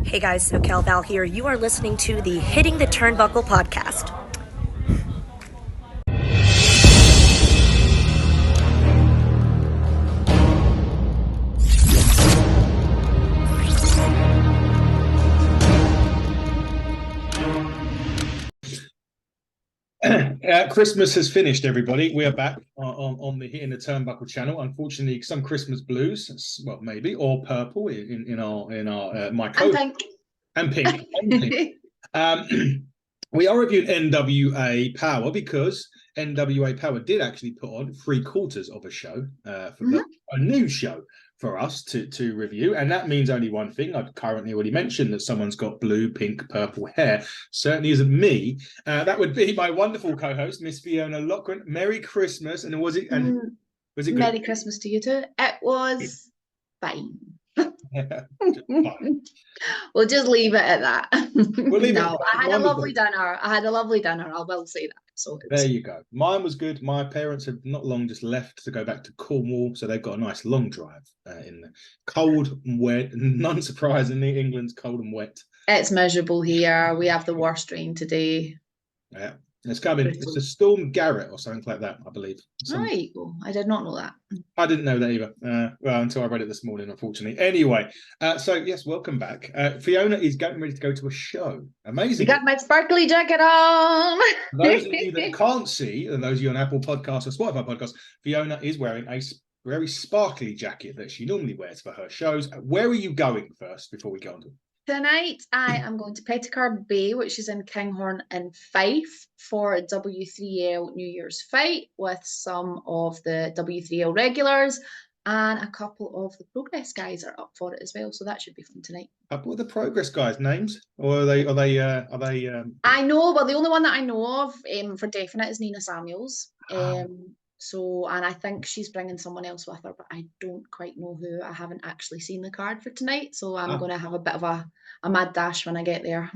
Hey guys, SoCal Val here. You are listening to the Hitting the Turnbuckle podcast. Christmas has finished, everybody. We are back on the Hitting the Turnbuckle channel. Unfortunately, some Christmas blues, well, maybe, or purple in our my code. And pink. And pink. We are reviewing NWA Powerr because NWA Powerr did actually put on 3/4 of a show for a new show for us to review, and that means only one thing. I've currently already mentioned that someone's got blue, pink, purple hair. Certainly isn't me. That would be my wonderful co-host, Miss Fiona Loughran. Merry Christmas, and was it good? Merry Christmas to you too. It was fine. We'll just leave it at that. I had a lovely dinner. I will say that. So there you go. Mine was good. My parents have not long just left to go back to Cornwall, so they've got a nice long drive in the cold and wet. None surprisingly, England's cold and wet. It's miserable here. We have the worst rain today. Yeah. It's coming. It's a Storm Garrett or something like that, I believe. Right. I did not know that. I didn't know that either. Well, until I read it this morning, unfortunately. Anyway, so yes, welcome back. Fiona is getting ready to go to a show. Amazing. You got my sparkly jacket on. Those of you that can't see, and those of you on Apple Podcasts or Spotify Podcasts, Fiona is wearing a very sparkly jacket that she normally wears for her shows. Where are you going first before we go on to it? Tonight, I am going to Petticar Bay, which is in Kinghorn in Fife, for a W3L New Year's fight with some of the W3L regulars, and a couple of the Progress guys are up for it as well. So that should be fun tonight. What are the Progress guys' names, or are they? I know, but the only one that I know of for definite is Nina Samuels. So, and I think she's bringing someone else with her, but I don't quite know who. I haven't actually seen the card for tonight, so I'm going to have a bit of a mad dash when I get there.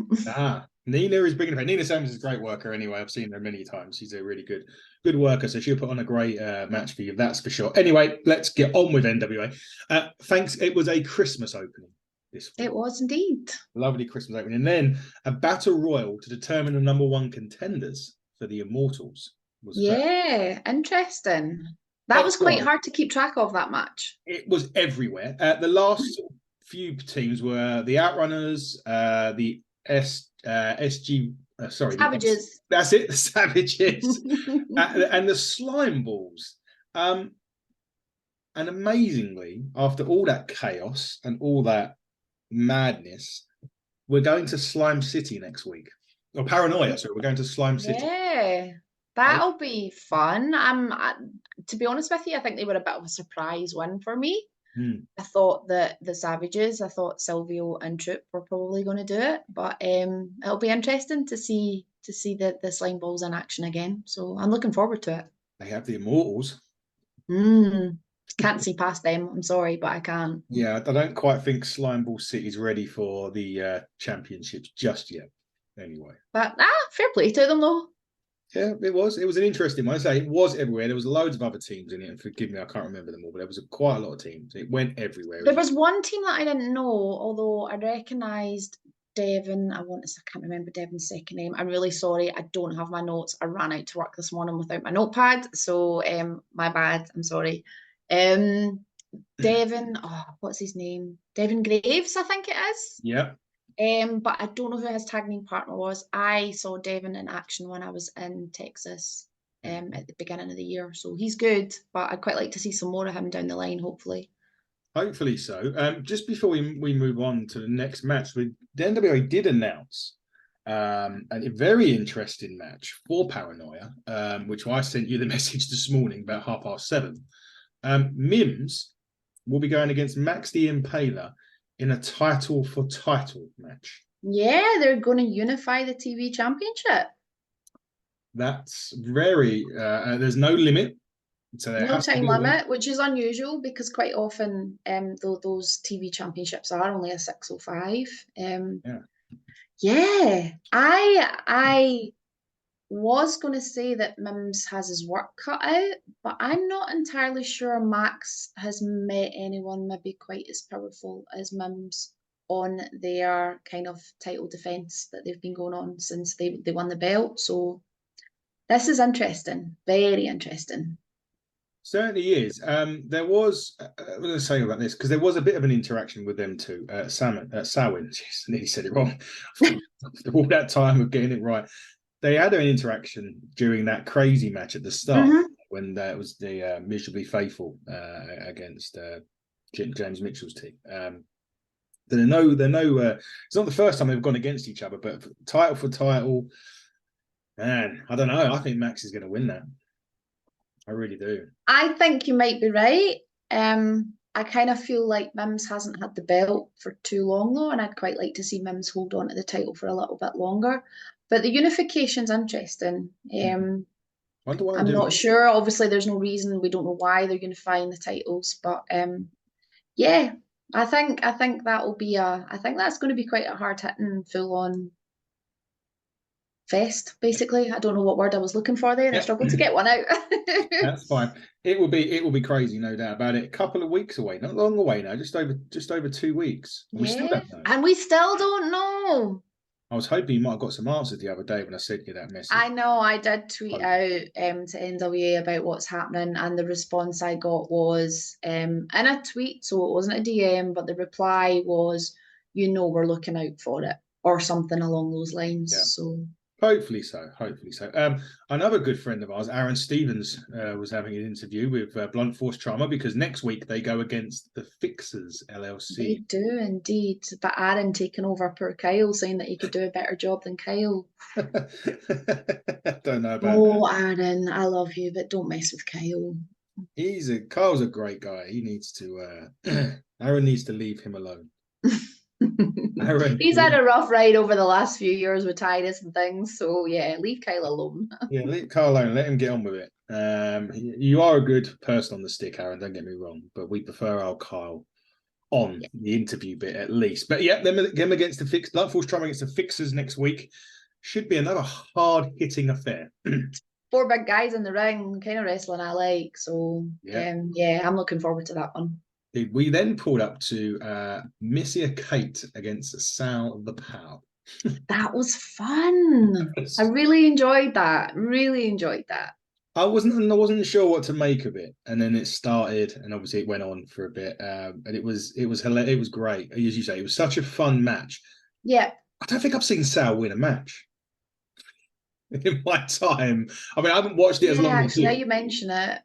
Nina is bringing her. Nina Samuels is a great worker anyway. I've seen her many times. She's a really good worker, so she'll put on a great match for you, that's for sure. Anyway, let's get on with NWA. Thanks. It was a Christmas opening. It was indeed. Lovely Christmas opening. And then a battle royal to determine the #1 contenders for the Immortals. Interesting. That was quite hard to keep track of, that match. It was everywhere. The last few teams were the Outrunners, the SG. Savages. That's it, the Savages, and the Slime Balls. And amazingly, after all that chaos and all that madness, we're going to Slime City next week. Or Paranoia, sorry, we're going to Slime City. Yeah. That'll be fun. To be honest with you, I think they were a bit of a surprise win for me. I thought that the Savages, I thought Silvio and Troop were probably going to do it, but it'll be interesting to see the Slime Balls in action again. So I'm looking forward to it. They have the Immortals. Can't see past them. I'm sorry, but I can't. Yeah, I don't quite think Slime Ball City's ready for the championships just yet. Anyway, but fair play to them though. Yeah, it was an interesting one. I say it was everywhere. There was loads of other teams in it, and forgive me, I can't remember them all, but there was quite a lot of teams. It went everywhere. There was one team that I didn't know, although I recognised Devon. I can't remember Devon's second name. I'm really sorry. I don't have my notes. I ran out to work this morning without my notepad, so my bad. I'm sorry. Devon. What's his name? Devon Graves, I think it is. Yeah. But I don't know who his tag team partner was. I saw Devon in action when I was in Texas at the beginning of the year. So he's good, but I'd quite like to see some more of him down the line, hopefully. Hopefully so. Just before we move on to the next match, the NWA did announce a very interesting match for Paranoia, which I sent you the message this morning about 7:30. Mims will be going against Max the Impaler in a title for title match. Yeah, they're going to unify the TV championship. That's very, there's no limit. So no time limit, which is unusual because quite often those TV championships are only a 605. Yeah, I was going to say that Mims has his work cut out, but I'm not entirely sure Max has met anyone maybe quite as powerful as Mims on their kind of title defense that they've been going on since they won the belt. So this is interesting, very interesting. Certainly is. There was, I was going to say about this because there was a bit of an interaction with them too. Samwin, jeez, I nearly said it wrong. After all that time of getting it right, they had an interaction during that crazy match at the start when it was the Miserably Faithful against James Mitchell's team. They're no. It's not the first time they've gone against each other, but title for title, man, I don't know. I think Max is going to win that. I really do. I think you might be right. I kind of feel like Mims hasn't had the belt for too long though, and I'd quite like to see Mims hold on to the title for a little bit longer. But the unification's interesting. Wonder why I'm not sure. Obviously, there's no reason. We don't know why they're unifying the titles, but yeah, I think that'll be I think that's going to be quite a hard hitting, full on fest. Basically, I don't know what word I was looking for there. I struggled to get one out. That's fine. It will be crazy, no doubt about it. A couple of weeks away, not long away now. Just over 2 weeks. We still don't know. And we still don't know. I was hoping you might have got some answers the other day when I sent you that message. I know, I did tweet out to NWA about what's happening, and the response I got was in a tweet, so it wasn't a DM, but the reply was, we're looking out for it, or something along those lines. Yeah. So hopefully so. Another good friend of ours, Aaron Stevens, was having an interview with Blunt Force Trauma because next week they go against the Fixers LLC. They do indeed, but Aaron taking over poor Kyle, saying that he could do a better job than Kyle. Don't know about that. Aaron, I love you, but don't mess with Kyle. Kyle's a great guy. He needs to Aaron needs to leave him alone. He's had a rough ride over the last few years with Titus and things, so yeah, leave Kyle alone. Yeah, leave Kyle alone. Let him get on with it. You are a good person on the stick, Aaron. Don't get me wrong, but we prefer our Kyle on the interview bit at least. But yeah, them against the Fix, Blunt Force Trauma against the Fixers next week should be another hard-hitting affair. 4 big guys in the ring, kind of wrestling I like. So yeah, I'm looking forward to that one. We then pulled up to MISSA Kate against Sal the Power. That was fun. I really enjoyed that. I wasn't sure what to make of it, and then it started, and obviously it went on for a bit, and it was hilarious. It was great, as you say. It was such a fun match. Yeah, I don't think I've seen Sal win a match in my time. I mean, I haven't watched it as long as you. Now you mention it.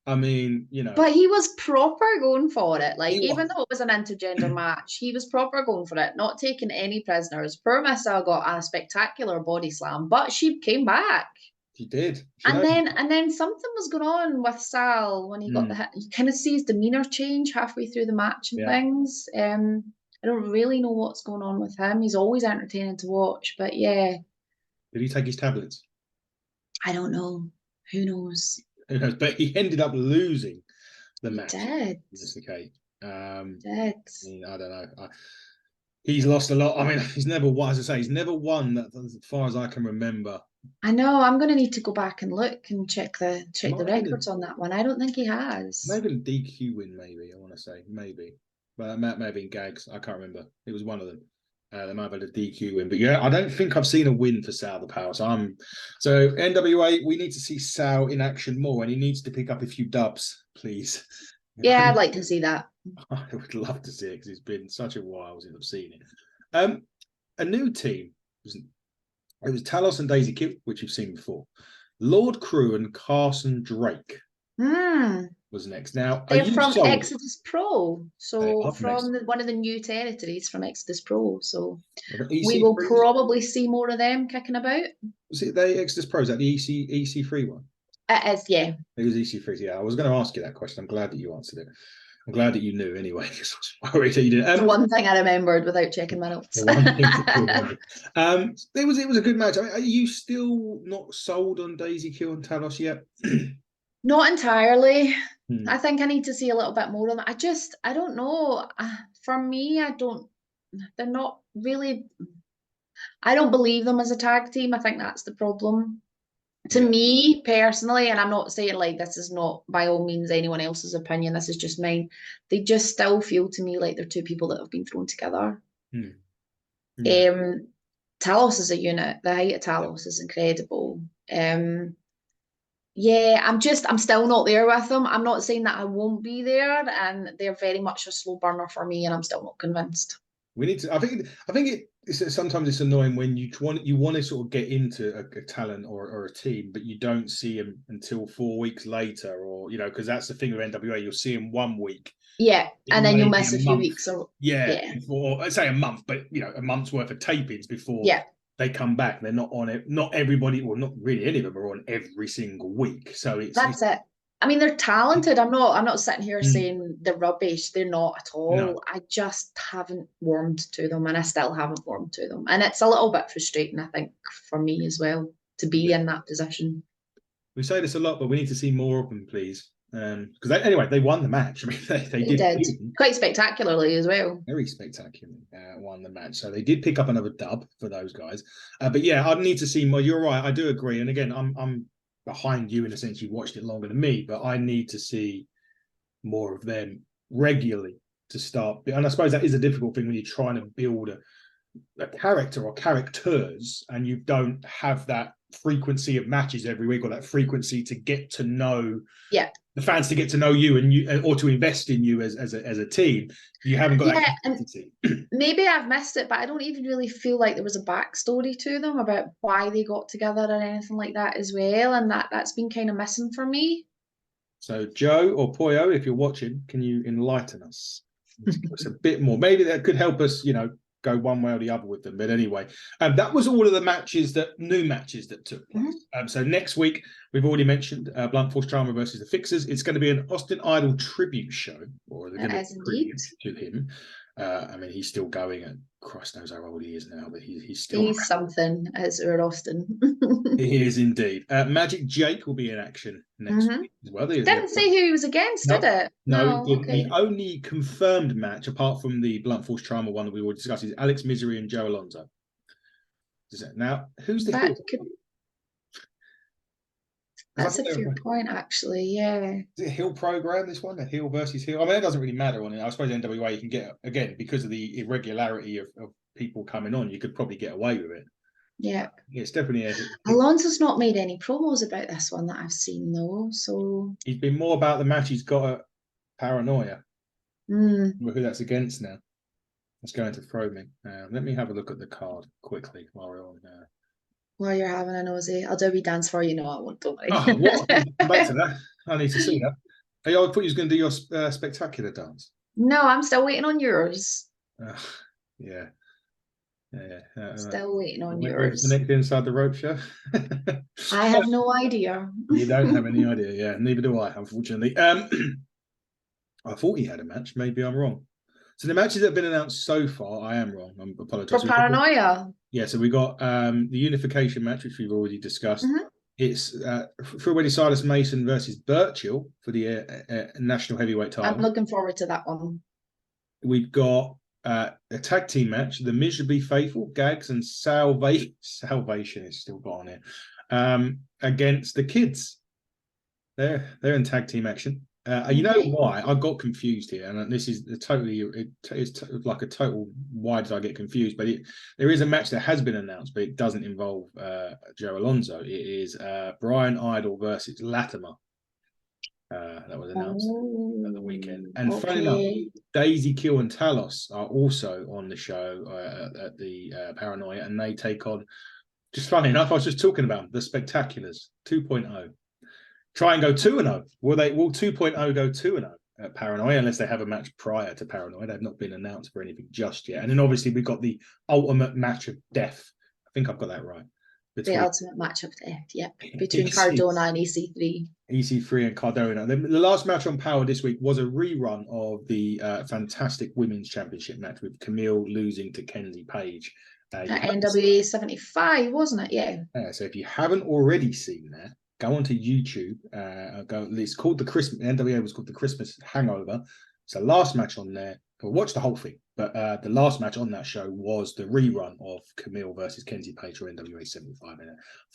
I mean, But he was proper going for it. Like, even though it was an intergender match, he was proper going for it, not taking any prisoners. Poor MISSA got a spectacular body slam, but she came back. She did. And then something was going on with Sal when he got the hit. You kind of see his demeanor change halfway through the match and things. I don't really know what's going on with him. He's always entertaining to watch, but yeah. Did he take his tablets? I don't know. Who knows? But he ended up losing the match. He did. Okay. Did. I don't know. He's lost a lot. I mean, he's never won. As I say, he's never won that, as far as I can remember. I know. I'm going to need to go back and look and check the records on that one. I don't think he has. Maybe a DQ win. Maybe I want to say maybe, but that may have been gags. I can't remember. It was one of them. They might have had a DQ win, but yeah, I don't think I've seen a win for Sal the Power. So NWA, we need to see Sal in action more, and he needs to pick up a few dubs, please. Yeah, I'd like to see that. I would love to see it because it's been such a while since I've seen it. A new team. It was Talos and Daisy Kid, which you've seen before. Lord CREWE and Carson Drake was next. Now, they're from Exodus Pro, so from one of the new territories from Exodus Pro. So we will probably see more of them kicking about. Was it the Exodus Pro? Is that the EC3 one? It is, yeah. It was EC3. Yeah, I was going to ask you that question. I'm glad that you answered it. I'm glad that you knew anyway. I was worried that you didn't. One thing I remembered without checking my notes. It was a good match. I mean, are you still not sold on Daisy Q and Talos yet? Not entirely. I think I need to see a little bit more on that. I don't know. For me, they're not really, I don't believe them as a tag team. I think that's the problem. To me, personally, and I'm not saying like this is not by all means anyone else's opinion, this is just mine. They just still feel to me like they're two people that have been thrown together. Hmm. Yeah. Talos as a unit, the height of Talos is incredible. Yeah, I'm still not there with them. I'm not saying that I won't be there, and they're very much a slow burner for me, and I'm still not convinced. We need to. I think it's sometimes it's annoying when you want to sort of get into a talent or a team, but you don't see them until 4 weeks later, or because that's the thing with NWA. You'll see them 1 week. Yeah, It and then may you'll be miss a few month. weeks. Or Yeah, yeah, before I'd say a month, but a month's worth of tapings before yeah, they come back. They're not on it. Not everybody, well, not really any of them are on every single week. So that's it. I mean, they're talented. I'm not sitting here Mm. saying they're rubbish. They're not at No. all. I just haven't warmed to them, and I still haven't warmed to them. And it's a little bit frustrating, I think, for me as well to be in that position. We say this a lot, but we need to see more of them, please. Because anyway, they won the match. I mean, they did quite spectacularly as well. Very spectacularly won the match. So they did pick up another dub for those guys. But yeah, I'd need to see more. You're right, I do agree. And again, I'm behind you in a sense. You've watched it longer than me, but I need to see more of them regularly to start. And I suppose that is a difficult thing when you're trying to build a character or characters and you don't have that frequency of matches every week or that frequency to get to know the fans, to get to know you and you, or to invest in you as a team. You haven't got that capacity. Maybe I've missed it, but I don't even really feel like there was a backstory to them about why they got together or anything like that as well, and that's been kind of missing for me. So Joe or Poyo, if you're watching, can you enlighten us? Give us a bit more. Maybe that could help us, go one way or the other with them. But anyway, that was all of the new matches that took place. So next week, we've already mentioned Blunt Force Trauma versus the Fixers. It's going to be an Austin Idol tribute show, or they're going to tribute to him. I mean, he's still going, and Christ knows how old he is now, but he's still. He's something, as we're Austin. He is indeed. Magic Jake will be in action next week as well. Didn't say who he was against, did it? No, okay. The only confirmed match, apart from the Blunt Force Trauma one that we already discussed, is Alex Misery and Joe Alonzo. Now, who's the heel? That's a fair point, actually, yeah. Is it a heel program, this one? A heel versus heel? I mean, it doesn't really matter on it. I suppose NWA, you can get, again, because of the irregularity of people coming on, you could probably get away with it. Yeah. It's definitely Alonso's not made any promos about this one that I've seen, though, so... He's been more about the match he's got at Paranoia. Who that's against now. That's going to throw me. Let me have a look at the card quickly while we're on there. While you're having a nosy, I'll do a wee dance for you. No, I won't. Don't worry. Oh, what? Come back to that. I need to see that. Hey, I thought you was going to do your spectacular dance. No, I'm still waiting on yours. Yeah. Still waiting on yours. The next Inside the Rope show? I have no idea. You don't have any idea. Yeah, neither do I, unfortunately. I thought he had a match. Maybe I'm wrong. So the matches that have been announced so far, I am wrong. I apologize. For Paranoia. Yeah, so we got the unification match, which we've already discussed. It's Freeway Silas Mason versus Burchill for the National Heavyweight title. I'm looking forward to that one. We've got a tag team match, the Miserably Faithful, Gags and Salvation is still got on here, against the Kids. They're in tag team action. You know why I got confused here, and this is it's like a total. Why did I get confused? But there is a match that has been announced, but it doesn't involve Joe Alonzo. It is Brian Idol versus Latimer. That was announced at the weekend. And funny enough, Daisy Kill and Talos are also on the show at the Paranoia, and they take on. Just funny enough, I was just talking about the Spectaculars 2.0. Try and go 2-0. Will 2.0 go 2-0 at Paranoia unless they have a match prior to Paranoia? They've not been announced for anything just yet. And then obviously we've got the ultimate match of death. I think I've got that right. The ultimate match of death, yeah. Between Cardona and EC3. EC3 and Cardona. The last match on Power this week was a rerun of the fantastic Women's Championship match with Camille losing to Kenzie Page. At NWA 75, wasn't it? Yeah. So if you haven't already seen that, go onto YouTube. It's called the Christmas. NWA was called the Christmas Hangover. It's the last match on there. Well, watch the whole thing, but the last match on that show was the rerun of Camille versus Kenzie Page for NWA 75.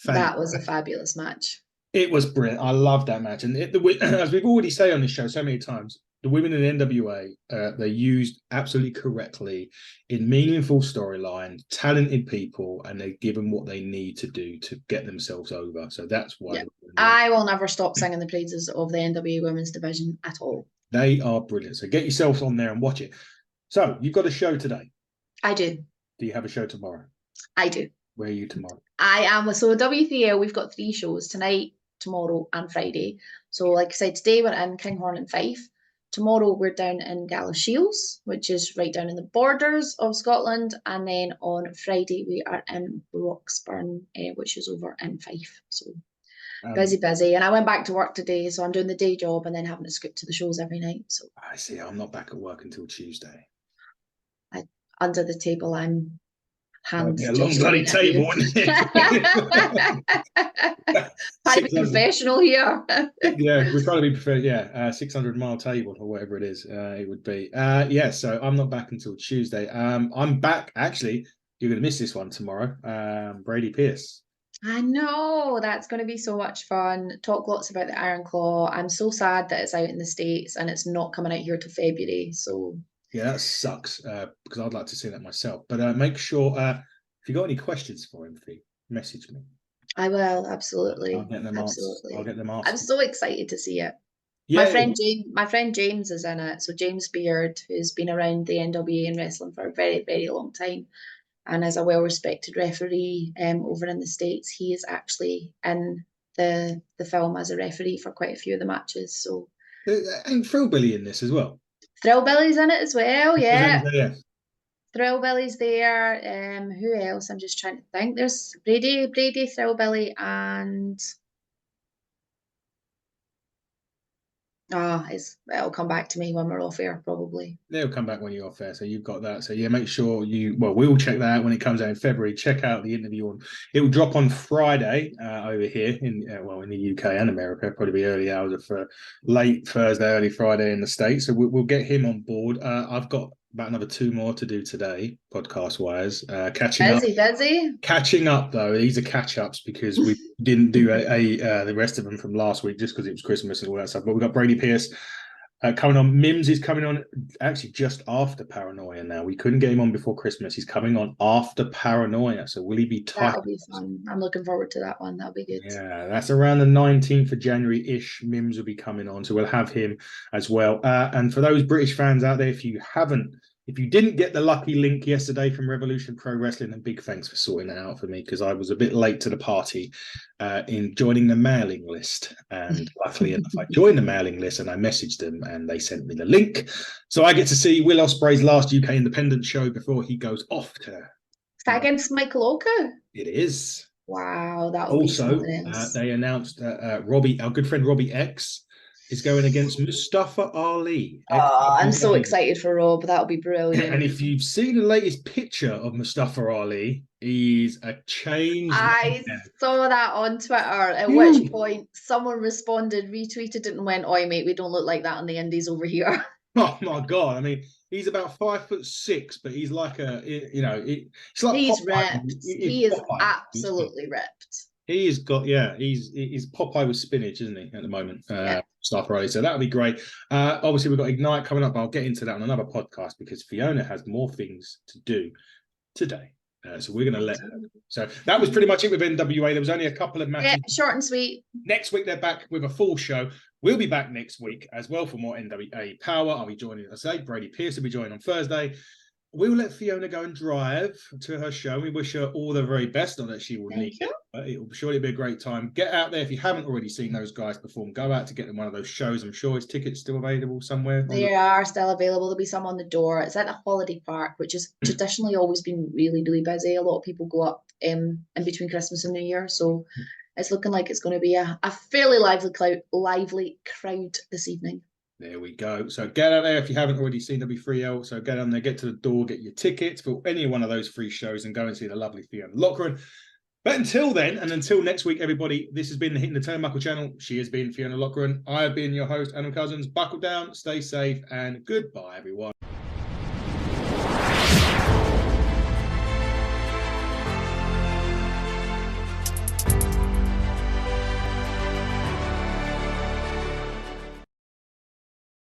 That was a fabulous match. It was brilliant. I loved that match, and as we've already said on this show so many times, the women in NWA, they're used absolutely correctly in meaningful storyline, talented people, and they give them what they need to do to get themselves over. So that's why I will never stop singing the praises of the NWA women's division at all. They are brilliant. So get yourselves on there and watch it. So you've got a show today. I do. Do you have a show tomorrow? I do. Where are you tomorrow? I am. So W3L, we've got 3 shows tonight, tomorrow, and Friday. So like I said, today we're in Kinghorn and Fife. Tomorrow we're down in Galashiels, which is right down in the borders of Scotland. And then on Friday we are in Roxburn, which is over in Fife. So busy. And I went back to work today, so I'm doing the day job and then having to scoot to the shows every night. So I see. I'm not back at work until Tuesday. Under the table, I'm hands. A long bloody table. Private confessional here. Yeah, we're trying to be prepared. Yeah, 600-mile table or whatever it is. It would be. Yeah, so I'm not back until Tuesday. I'm back. Actually, you're going to miss this one tomorrow. Brady Pierce. I know, that's going to be so much fun. Talk lots about the Iron Claw. I'm so sad that it's out in the States and it's not coming out here till February. So yeah, that sucks because I'd like to see that myself. But make sure if you got any questions for him, Fee, message me. I will, absolutely. I'll get them absolutely. I'll get them answered. I'm so excited to see it. Yeah. My friend James is in it. So James Beard, who's been around the NWA and wrestling for a very, very long time, and as a well-respected referee over in the States, he is actually in the film as a referee for quite a few of the matches. So and Thrillbilly in this as well. Thrillbilly's in it as well, yeah. Yeah. Thrillbilly's there. Who else? I'm just trying to think. There's Brady, Thrillbilly, and it'll come back to me when we're off air, probably. They'll come back when you're off air, so you've got that. So yeah, make sure we'll check that out when it comes out in February. Check out the interview on. It will drop on Friday over here in the UK and America. Probably be early hours of late Thursday, early Friday in the States. So we'll get him on board. I've got about another 2 more to do today, podcast wise. Catching up though. These are catch ups because we didn't do the rest of them from last week just because it was Christmas and all that stuff. But we've got Brady Pierce coming on. Mims is coming on actually just after Paranoia now. We couldn't get him on before Christmas. He's coming on after Paranoia. So will he be tight? That'll be fun. I'm looking forward to that one. That'll be good. Yeah, that's around the 19th of January-ish. Mims will be coming on. So we'll have him as well. And for those British fans out there, if you didn't get the lucky link yesterday from Revolution Pro Wrestling, and big thanks for sorting that out for me because I was a bit late to the party in joining the mailing list. And luckily enough, I joined the mailing list and I messaged them and they sent me the link. So I get to see Will Ospreay's last UK independent show before he goes off to... Is that against Michael Oka? It is. Wow, that would also, be something else. They announced that Robbie, our good friend Robbie X, is going against Mustafa Ali. Oh, I'm so excited for Rob. That'll be brilliant. And if you've seen the latest picture of Mustafa Ali, he's a changed man. Saw that on Twitter, at which point someone responded, retweeted it and went, "Oi, mate, we don't look like that on the indies over here." Oh my God. I mean, he's about 5'6", but he's like it's like he's Popeye. ripped. He is absolutely ripped. He's got, he's Popeye with spinach, isn't he, at the moment? Stuff, right? So that'll be great. Obviously, we've got Ignite coming up. I'll get into that on another podcast because Fiona has more things to do today. So we're going to let her. So that was pretty much it with NWA. There was only a couple of matches. Yeah, short and sweet. Next week, they're back with a full show. We'll be back next week as well for more NWA Powerr. I'll be joining, as I say, Brady Pierce will be joining on Thursday. We'll let Fiona go and drive to her show. We wish her all the very best. Not that she will need it, but it will surely be a great time. Get out there if you haven't already seen those guys perform. Go out to get them one of those shows. I'm sure his tickets still available somewhere. They are still available. There'll be some on the door. It's at the Holiday Park, which has traditionally always been really, really busy. A lot of people go up in between Christmas and New Year, so it's looking like it's going to be a fairly lively crowd this evening. There we go. So get out there if you haven't already seen W3L. So get on there, get to the door, get your tickets for any one of those free shows and go and see the lovely Fiona Lochran. But until then, and until next week, everybody, this has been the Hitting the Turnbuckle channel. She has been Fiona Lochran. I have been your host, Adam Cousins. Buckle down, stay safe, and goodbye, everyone.